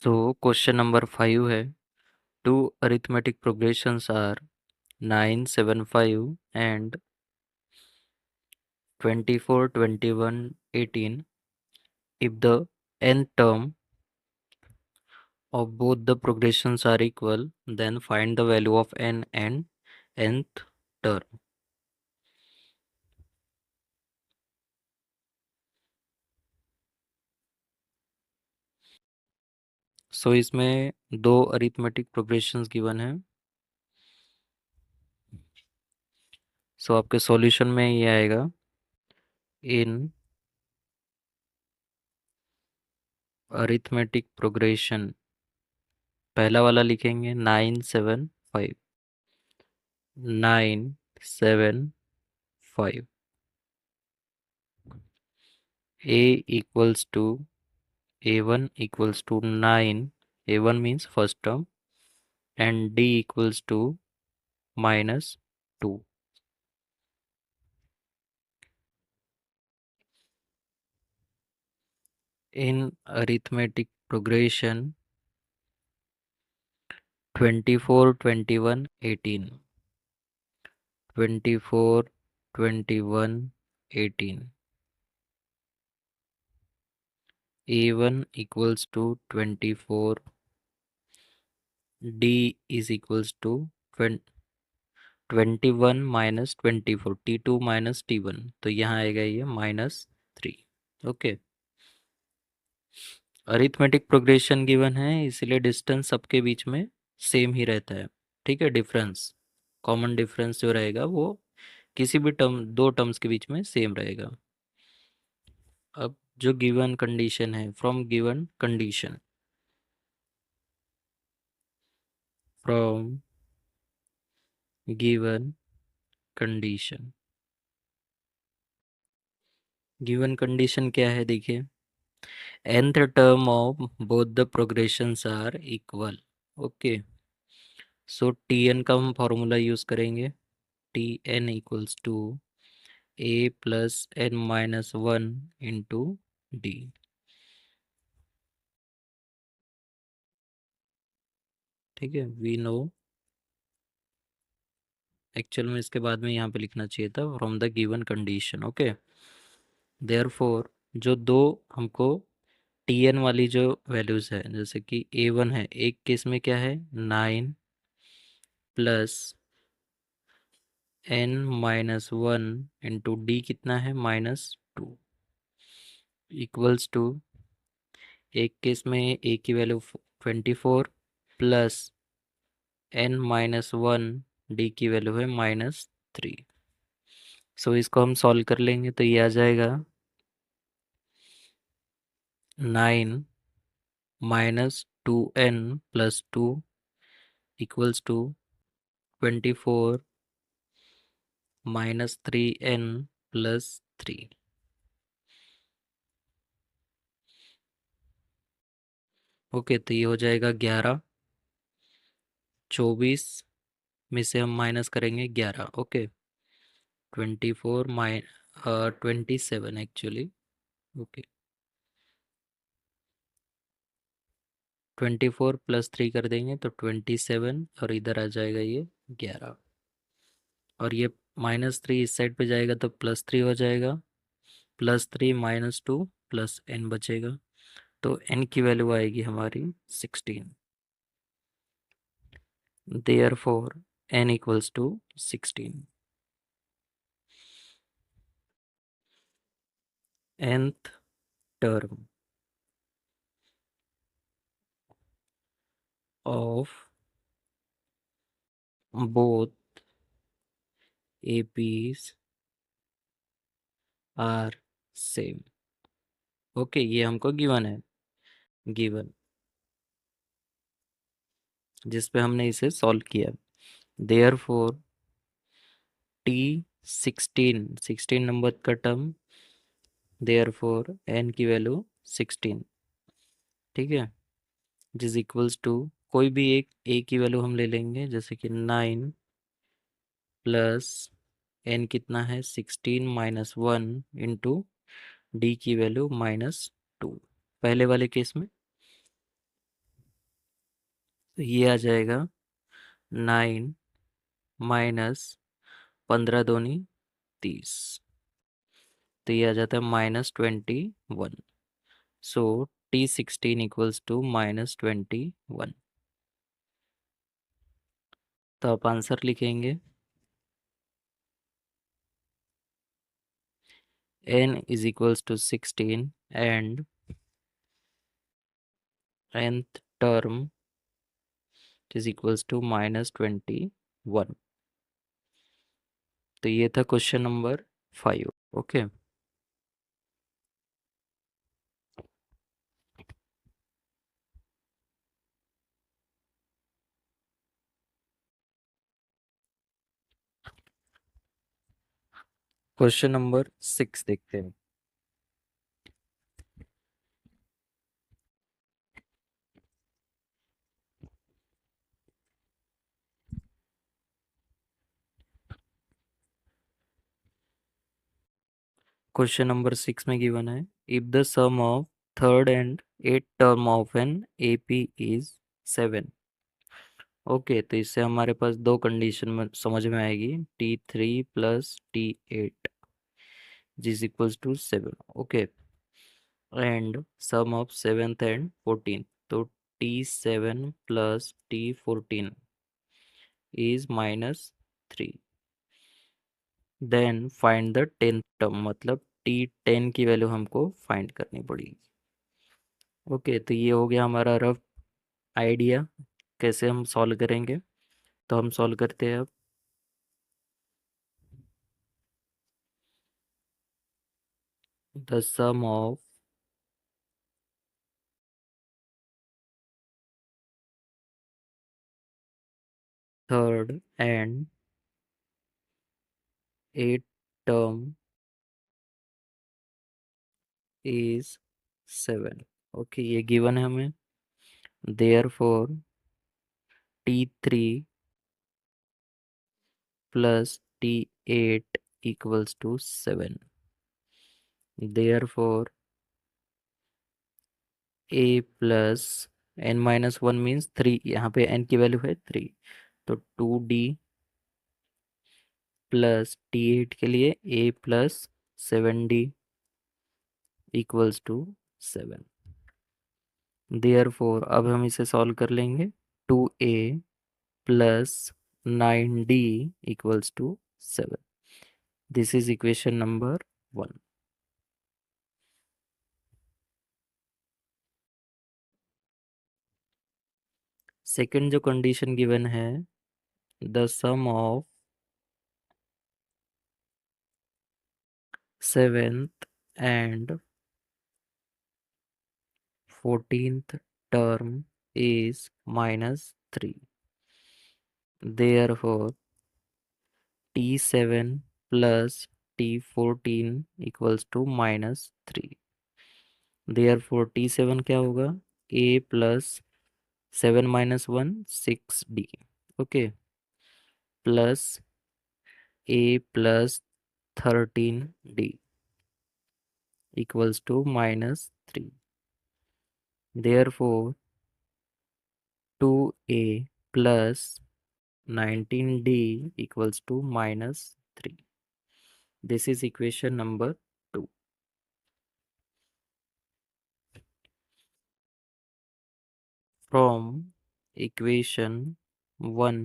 तो question number 5 है। Two arithmetic progressions are 9, 7, 5 and 24, 21, 18. If the nth term of both the progressions are equal, then find the value of n and nth term. सो इसमें दो arithmetic progressions given है। सो आपके solution में ये आएगा इन arithmetic progression. पहला वाला लिखेंगे 9, 7, 5। 9, 7, 5। A equals to A1 equals to 9. A1 means first term, and D equals to minus 2. In arithmetic progression 24, 21, 18. 24, 21, 18. A1 equals to 24. D is equals to 21 minus 24, T2 minus T1, तो यहाँ आएगा ये -3। Okay, arithmetic progression given है इसलिए distance सबके बीच में same ही रहता है। ठीक है, डिफरेंस, कॉमन डिफरेंस जो रहेगा वो किसी भी टर्म, दो टर्म्स के बीच में सेम रहेगा। अब जो गिवन कंडीशन है, from given condition, from given condition, given condition क्या है देखिए, nth term of both the progressions are equal. Okay, so Tn का हम फॉर्मूला यूज करेंगे। Tn equals to A plus n minus 1 into d. ठीक है, we know, actual में इसके बाद में यहाँ पे लिखना चाहिए था from the given condition. Okay, therefore जो दो हमको Tn वाली जो वैल्यूज है, जैसे कि A1 है, एक केस में क्या है 9 plus n minus 1 into D कितना है -2, इक्वल्स टू एक केस में ए की value 24 plus n minus 1, D की वैल्यू है -3। सो इसको हम सॉल्व कर लेंगे तो ये आ जाएगा 9 minus 2n plus 2 equals to 24 minus 3n plus 3। Okay, तो ये हो जाएगा 11। 24 में से हम माइनस करेंगे 11। Okay, 24 27 actually. ओके, 24 प्लस 3 कर देंगे तो 27, और इधर आ जाएगा ये 11, और ये -3 इस साइड पे जाएगा तो +3 हो जाएगा। +3 -2 प्लस n बचेगा, तो n की वैल्यू आएगी हमारी 16। Therefore n equals to 16। nth term of both APs are same। Okay, ये हमको गिवन है, गिवन, जिस पे हमने इसे सॉल्व किया। देयरफॉर T16 नंबर का टर्म, देयरफॉर n की वैल्यू 16। ठीक है, जिस इक्वल्स टू कोई भी एक a की वैल्यू हम ले लेंगे, जैसे कि 9 प्लस n कितना है 16 माइनस 1 इंटू डी की वैल्यू -2। पहले वाले केस में तो ये आ जाएगा 9 माइनस 15 दूनी 30, तो ये आ जाता है -21। सो T16 इक्वल्स टू -21। तो आप आंसर लिखेंगे n is equals to 16 and nth term is equals to -21। तो ये था question number 5। Okay, question number 6 देखते हैं। क्वेश्चन नंबर 6 में गिवन है, if the sum of third and eight term of an AP is 7। Okay, तो इससे हमारे पास दो कंडीशन में समझ में आएगी, T3 प्लस T8 जिस equals to 7। Okay, and sum of 7th and 14th, तो T7 plus T14 is -3। Then find the 10th term, मतलब T10 की वैल्यू हमको फाइंड करनी पड़ेगी। ओके, तो ये हो गया हमारा रफ आइडिया कैसे हम सॉल्व करेंगे। तो हम सॉल्व करते हैं अब। The sum of third and eight term is 7। Okay, ये गिवन है हमें। Therefore T3 plus T8 equals to 7। Therefore a plus n-1 means 3, यहाँ पे n की वैल्यू है 3, तो 2d प्लस T8 के लिए a plus 7d equals to 7। Therefore अब हम इसे सॉल्व कर लेंगे। 2a plus 9d equals to 7। This is equation number 1। Second जो कंडीशन गिवन है, the sum of 7th and 14th term is -3। Therefore, T7 plus T14 equals to -3। Therefore, T7 क्या होगा, A plus 7 minus 1 6D। Okay, plus A plus 13D equals to -3। Therefore, 2A plus 19D equals to -3। This is equation number 2। From equation 1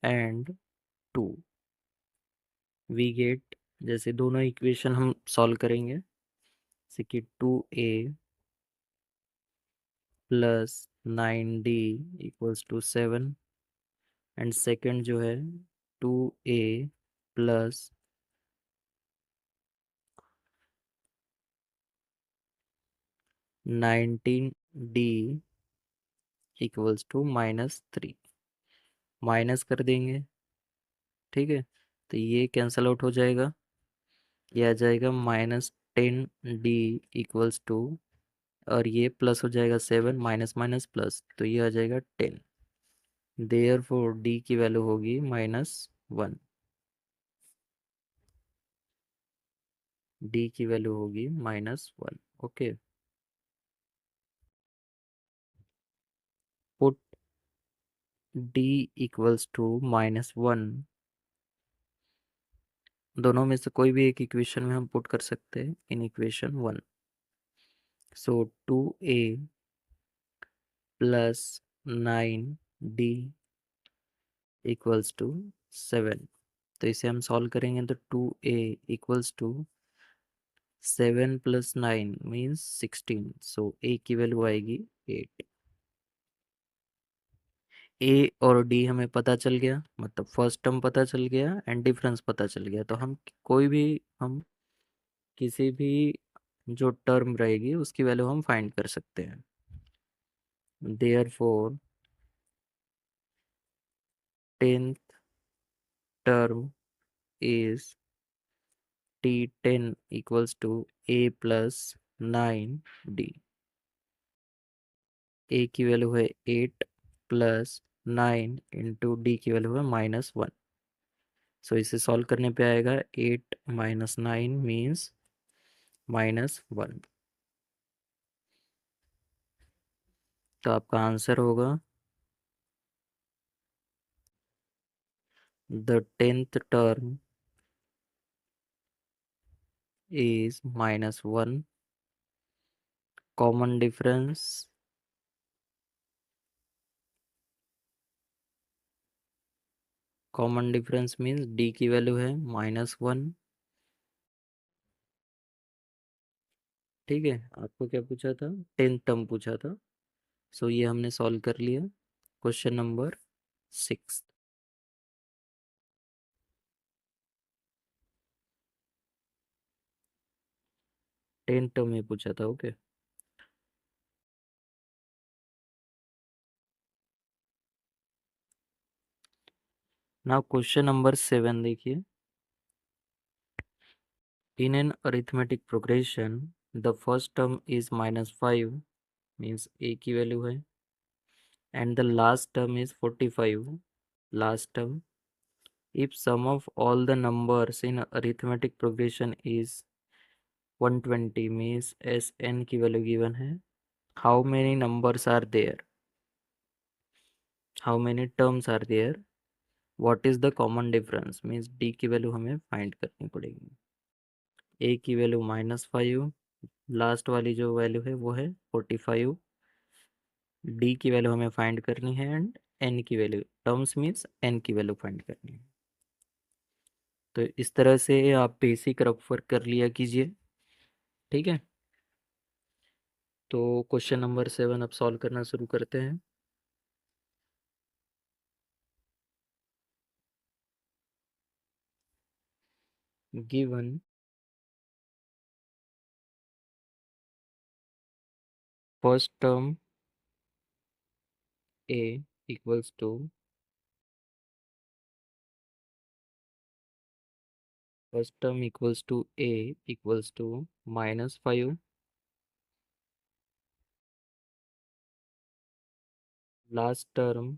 and 2 we get, जैसे दोनों equation हम solve करेंगे, जैसे कि 2A plus 9D equals to 7, and second जो है 2A plus 19D equals to -3। Minus कर देंगे, ठीक है, तो ये कैंसल आउट हो जाएगा। ये आ जाएगा -10D इक्वल्स टू, और ये प्लस हो जाएगा 7, माइनस माइनस प्लस, तो ये आ जाएगा 10। देयर फोर डी की वैल्यू होगी -1। डी की वैल्यू होगी -1। Okay, put d equals to -1, दोनों में से कोई भी एक इक्वेशन में हम पुट कर सकते हैं in equation 1। So 2a plus 9d equals to 7। तो इसे हम सॉल्व करेंगे तो 2a equals to 7 plus 9 means 16। So a की वैल्यू आएगी 8। ए और डी हमें पता चल गया, मतलब फर्स्ट टर्म पता चल गया एंड डिफरेंस पता चल गया। तो हम कोई भी हम किसी भी जो टर्म रहेगी उसकी वैल्यू हम फाइंड कर सकते हैं। Therefore 10th term is t10 equals to a plus 9d। a की वैल्यू है 8 प्लस 9 इंटू डी की वैल्यू है -1। सो इसे सॉल्व करने पे आएगा 8 माइनस 9 मीन्स -1। तो आपका आंसर होगा the 10th term is -1। Common difference means D की वैल्यू है -1। ठीक है, आपको क्या पूछा था? 10th टर्म पूछा था। सो ये हमने सॉल्व कर लिया। Question number 6। 10th टर्म में पूछा था। ओके, नाउ क्वेश्चन नंबर 7 देखिए। In an arithmetic progression, the first term is -5 means a की वैल्यू है and the last term is 45 last term। If sum of all the numbers in arithmetic progression is 120 means Sn की value given है। How many numbers are there? How many terms are there? What is the common difference means d की value हमें find करनी पड़ेगी। a की value -5, last वाली जो value है वो है 45। डी की वैल्यू हमें फाइंड करनी है एंड एन की वैल्यू, टर्म्स मीन्स एन की वैल्यू फाइंड करनी है। तो इस तरह से आप बेसिक रफ वर्क कर लिया कीजिए। ठीक है, तो क्वेश्चन नंबर 7 अब सॉल्व करना शुरू करते हैं। Given first term a equals to a equals to -5। Last term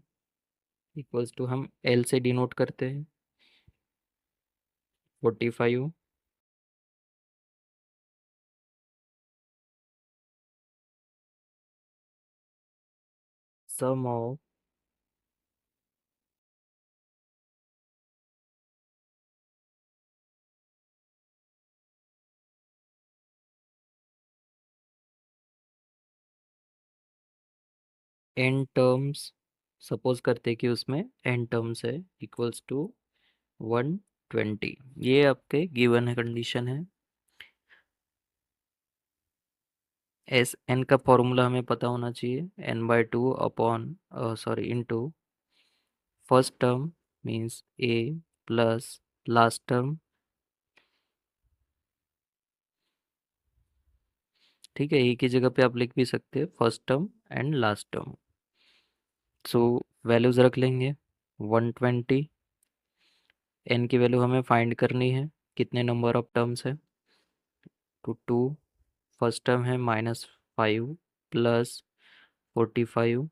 equals to हम l से डिनोट करते हैं 45। Sum of n terms, suppose करते हैं कि उसमें n टर्म्स है, इक्वल्स टू 120। ये आपके गिवन है, कंडीशन है। एस एन का फॉर्मूला हमें पता होना चाहिए, n/2 upon sorry into first term means a plus last term. ठीक है, ए की जगह पे आप लिख भी सकते हैं first term and last term. So values रख लेंगे 120। एन की वैल्यू हमें फाइंड करनी है, कितने नंबर ऑफ टर्म्स है, तो 2। फर्स्ट टर्म है -5 प्लस 45।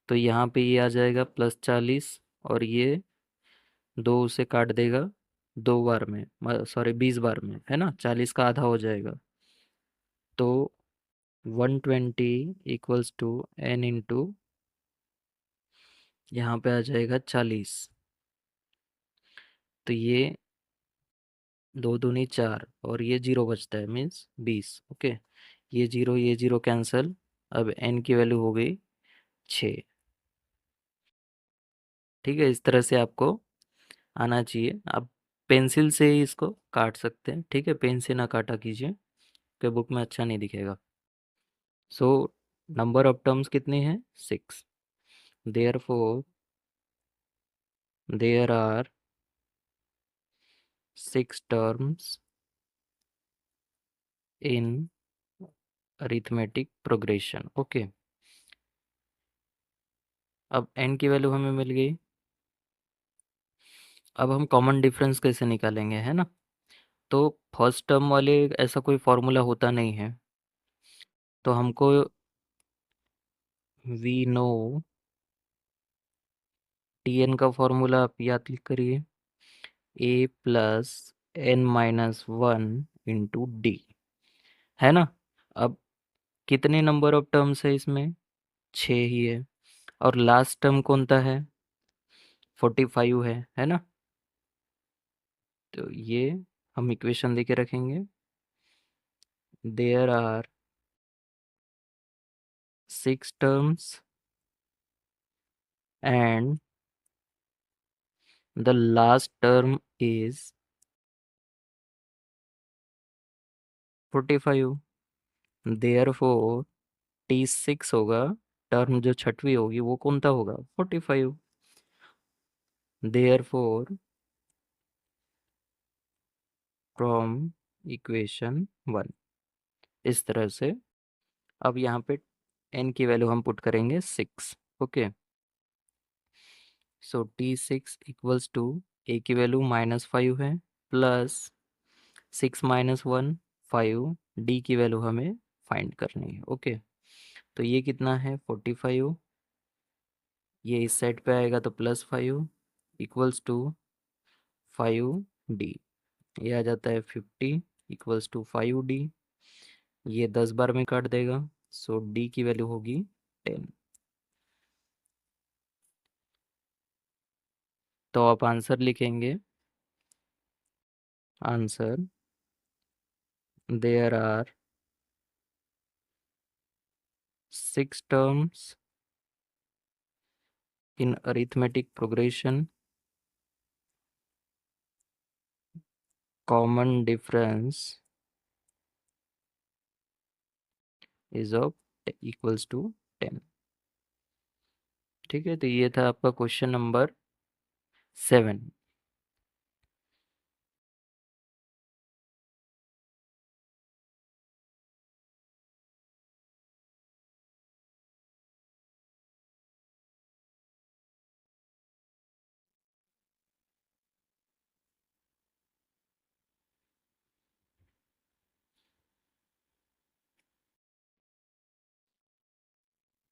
तो यहाँ पे ये आ जाएगा +40 और ये 2 उसे काट देगा 2 बार में, सॉरी 20 बार में, है ना, 40 का आधा हो जाएगा। तो 120 इक्वल्स टू n इंटू यहाँ पे आ जाएगा 40। तो ये 2 दूनी 4 और ये 0 बचता है, मीन्स 20। ओके, ये जीरो कैंसिल। अब n की वैल्यू हो गई 6। ठीक है, इस तरह से आपको आना चाहिए। आप पेंसिल से ही इसको काट सकते हैं, ठीक है, पेन से ना काटा कीजिए, कि बुक में अच्छा नहीं दिखेगा। सो नंबर ऑफ टर्म्स कितनी है? 6। Therefore there are 6 terms in arithmetic progression. Okay, अब n की वैल्यू हमें मिल गई। अब हम कॉमन डिफरेंस कैसे निकालेंगे, है ना? तो फर्स्ट टर्म वाले ऐसा कोई फॉर्मूला होता नहीं है, तो हमको वी नो Tn का फॉर्मूला आप याद करिए, a plus n minus one into D, है ना? अब कितने नंबर ऑफ टर्म्स है इसमें? 6 ही है। और लास्ट टर्म कौन सा है? 45 है ना? तो ये हम इक्वेशन देके रखेंगे। There are 6 terms and the last term is 45। therefore T6 होगा, टर्म जो छठवीं होगी वो कौन सा होगा? 45। therefore from equation 1, इस तरह से। अब यहाँ पे n की वैल्यू हम पुट करेंगे 6। Okay, so T6 equals to a की वैल्यू -5 है, प्लस 6 माइनस 1 5, d की वैल्यू हमें फाइंड करनी है। ओके, तो ये कितना है? 45। ये इस साइड पे आएगा तो +5 इक्वल्स टू 5d। ये आ जाता है 50 इक्वल्स टू 5d। ये 10 बार में काट देगा, सो d की वैल्यू होगी 10। तो आप आंसर लिखेंगे। Answer, there are 6 terms in arithmetic progression, common difference is of equals to 10। ठीक है, तो ये था आपका क्वेश्चन नंबर 7।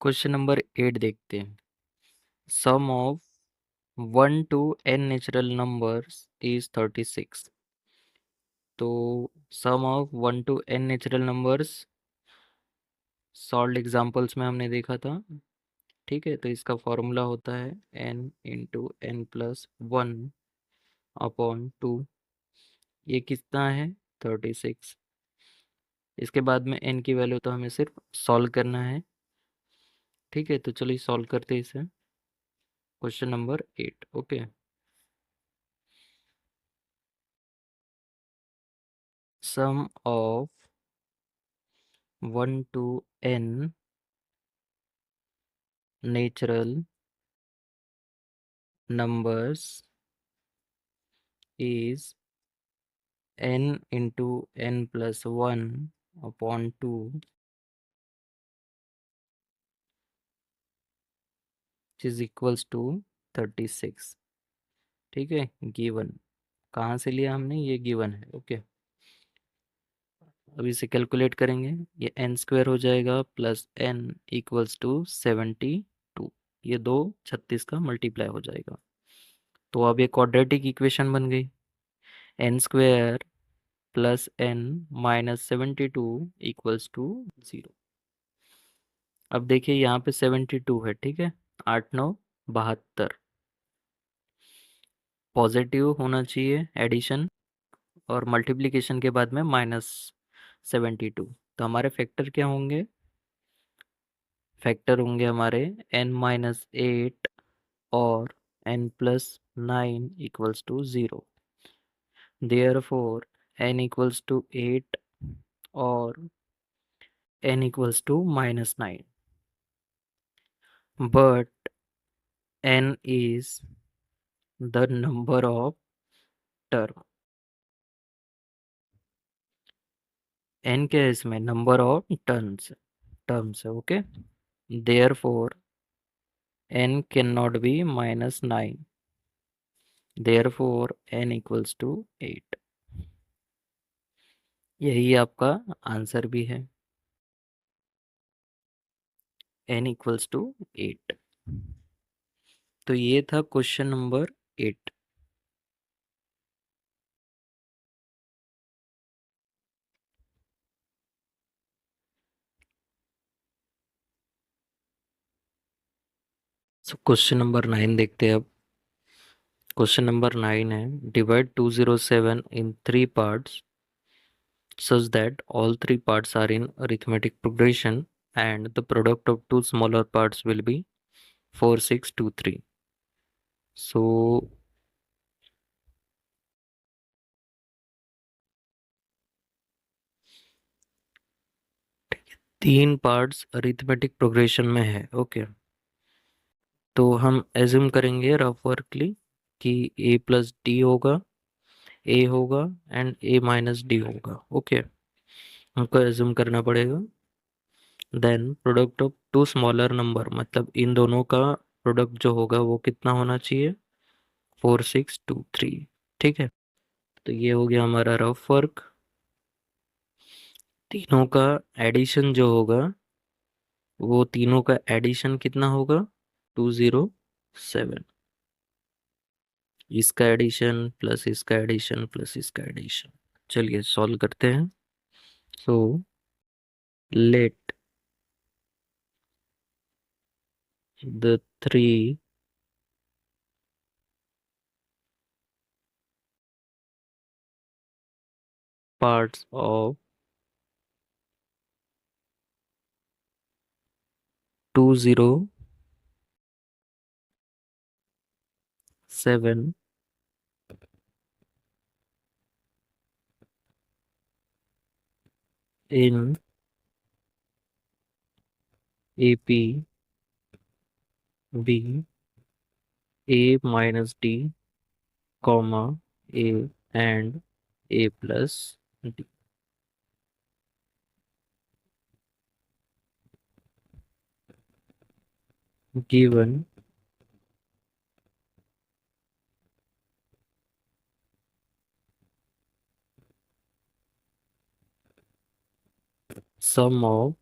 क्वेश्चन नंबर 8 देखते हैं। Sum of 1 to n natural numbers is 36। तो sum of 1 to n natural numbers solve examples में हमने देखा था। ठीक है, तो इसका फॉर्मूला होता है n into n plus one upon two. ये कितना है? 36। इसके बाद में n की वैल्यू तो हमें सिर्फ सॉल्व करना है। ठीक है, तो चलिए सॉल्व करते हैं इसे। Question number 8। Okay, sum of 1 to n natural numbers is n into n plus 1 upon 2 is equals to 36। ठीक है, गिवन कहाँ से लिया हमने? ये गिवन है। ओके, अब इसे कैलकुलेट करेंगे। ये n स्क्वायर हो जाएगा प्लस n इक्वल्स टू 72। ये दो 36 का मल्टीप्लाई हो जाएगा, तो अब ये क्वाड्रेटिक इक्वेशन बन गई। n square plus n minus 72 equals to 0। अब देखिए यहाँ पे 72 है, ठीक है, 8 9 72 पॉजिटिव होना चाहिए एडिशन, और मल्टीप्लिकेशन के बाद में -72। तो हमारे फैक्टर क्या होंगे? फैक्टर होंगे हमारे n-8 और n+9 equals to 0। Therefore n equals to 8 और n equals to -9, but n is the number of term। n क्या है इसमें? नंबर ऑफ टर्म्स है। Okay, therefore n cannot be -9, therefore n equals to 8। यही आपका answer भी है, n equals to 8। तो ये था question number 8। So question number 9 देखते हैं अब। क्वेश्चन नंबर 9 है, divide 207 in 3 parts such that all 3 parts are in arithmetic progression and the product of 2 smaller parts will be 4, 6, 2, 3। So 3 parts arithmetic progression में है। Okay, तो हम assume करेंगे rough वर्कली कि a+d होगा एंड a-d होगा। Okay, हमको एज्यूम करना पड़ेगा। Then product of 2 smaller number, मतलब इन दोनों का प्रोडक्ट जो होगा वो कितना होना चाहिए? 4, 6, 2, 3। ठीक है, तो ये हो गया हमारा रफ वर्क। तीनों का एडिशन जो होगा, वो तीनों का एडिशन कितना होगा? 207। इसका एडिशन प्लस इसका एडिशन प्लस इसका एडिशन। चलिए सॉल्व करते हैं। So let the three parts of 207 in AP B a-d, comma a and a+d, given sum of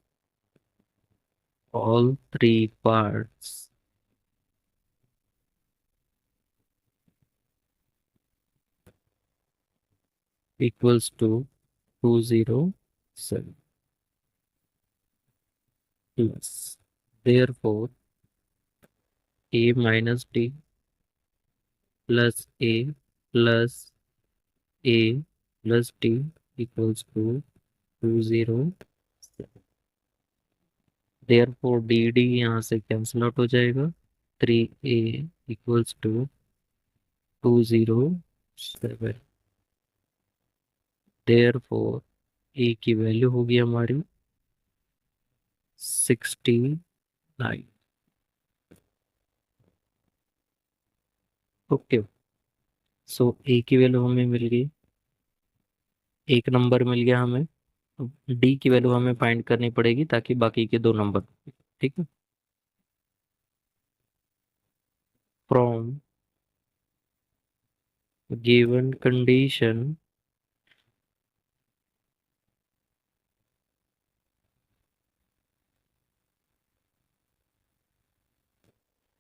all 3 parts equals to 207 plus, therefore a-d plus a plus a plus d equals to 207। therefore dd यहाँ से cancel out हो जाएगा। 3a equals to 207। therefore a की value होगी हमारी 69। Okay, सो ए की value हमें मिल गई, एक नंबर मिल गया हमें। डी की वैल्यू हमें फाइंड करनी पड़ेगी ताकि बाकी के 2 नंबर। ठीक है, from given condition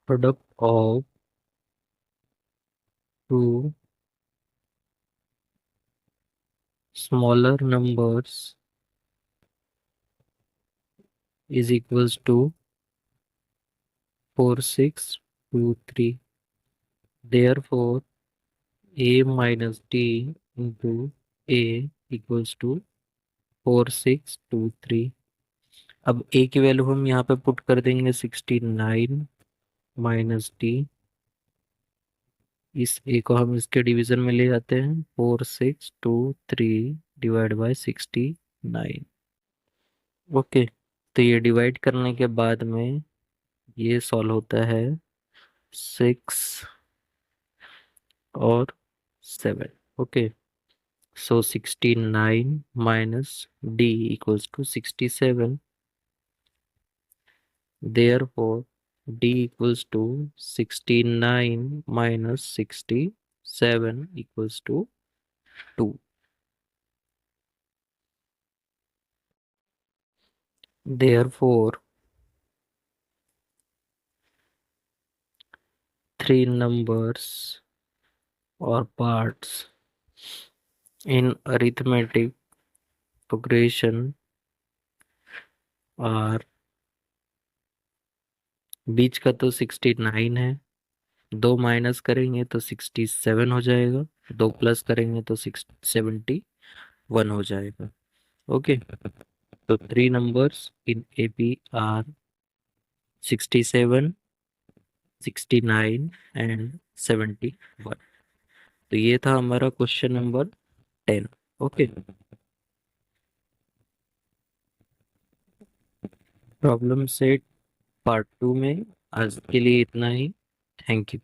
product of 2 smaller numbers is equals to 4, 6, 2 3 therefore a minus d into a equals to 4 6 2 3। अब a की वैल्यू हम यहाँ पे पुट कर देंगे 69 माइनस डी। इस a को हम इसके डिवीजन में ले जाते हैं 4 6 2 3 डिवाइड बाय 69। ओके, तो ये डिवाइड करने के बाद में ये सॉल्व होता है 6 और 7। Okay, so 69 minus D equals to 67। Therefore, d equals to 69 minus 67 equals to 2। Therefore, three numbers or parts in arithmetic progression are, बीच का तो 69 है, दो माइनस करेंगे तो 67 हो जाएगा, दो प्लस करेंगे तो 71 हो जाएगा। ओके, तो three numbers in AP are 67 69 and 71। तो ये था हमारा question number 10। Okay, problem set part 2 में आज के लिए इतना ही। Thank you.